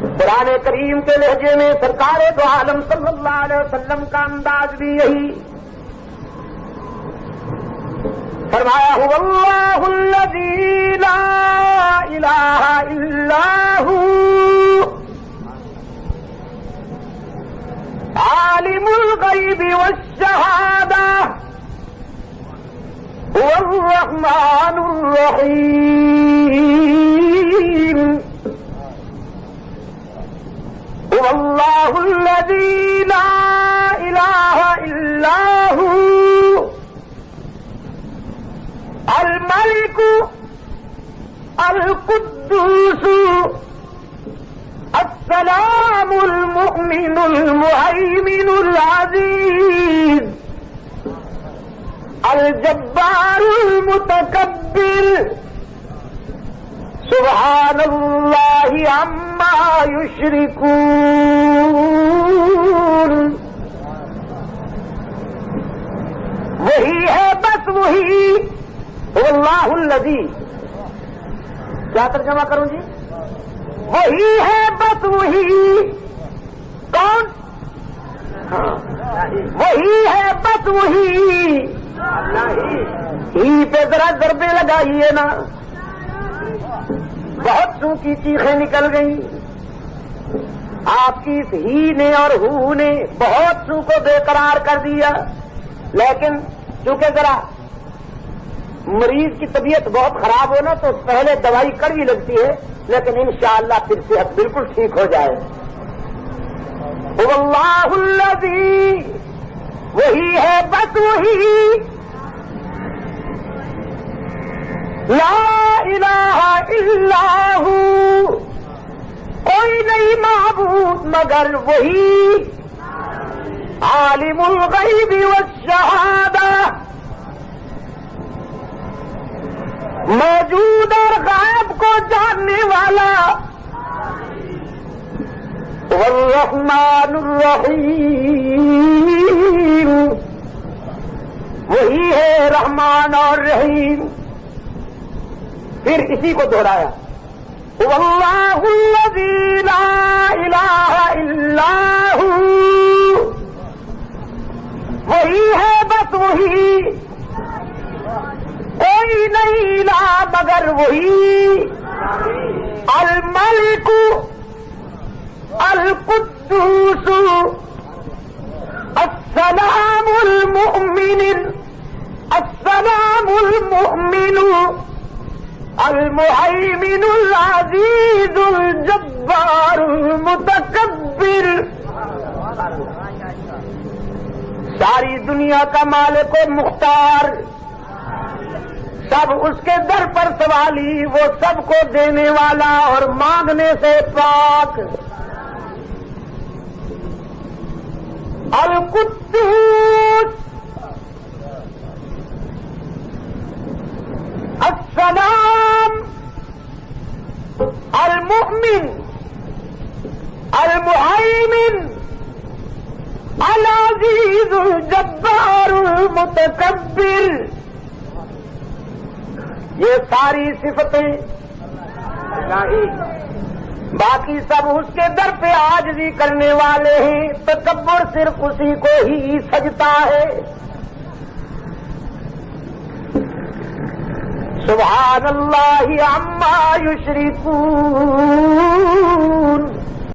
قرآن کریم کے لہجے میں سرکار دو عالم صلی اللہ علیہ وسلم کا انداز بھی یہی فرمایا هو اللہ الذی لا الہ الا ہو عالم الغیب والشہادہ هو الرحمن الرحیم هو اللہ الذی لا الہ الا ہو الملک القدوس السلام المؤمن المہیمن العزیز الجبار المتکبر سبحان اللہ عما یشرکون. وہی ہے بس وہی اللہ الذی. کیا ترجمہ کروں جی؟ وہی ہے بس وہی. کون؟ وہی ہے بس وہی. ہی پہ ذرا ضربے لگائیے نا. بہت سو کی چیخیں نکل گئیں. آپ کی اس ہی نے اور ہو نے بہت سو کو بے قرار کر دیا. لیکن چونکہ ذرا مریض کی طبیعت بہت خراب ہو نا تو پہلے دوائی کڑوی لگتی ہے، لیکن انشاءاللہ پھر صحت بالکل ٹھیک ہو جائے. اللہ الذی، وہی ہے بس وہی. لا الہ الا ہو، کوئی نہیں معبود مگر وہی. عالم الغیب والشہادہ، موجود اور غائب کو جاننے والا. والرحمن الرحیم، وہی ہے رحمان اور رحیم. پھر اسی کو دہرایا واللہ الذی لا الہ الا ہو. وہی ہے بس وہی، کوئی نہیں لا مگر وہی. الملک القدوس السلام المؤمن المہیمن العزیز الجبار المتکبر. ساری دنیا کا مالک و مختار، سب اس کے در پر سوالی، وہ سب کو دینے والا اور مانگنے سے پاک. القدوس السلام المؤمن المہیمن العزیز الجبار المتکبر. یہ ساری صفتیں باقی سب اس کے در پہ عاجزی کرنے والے ہیں. تکبر صرف اسی کو ہی سجتا ہے. سبحان اللہ عما یشرکون.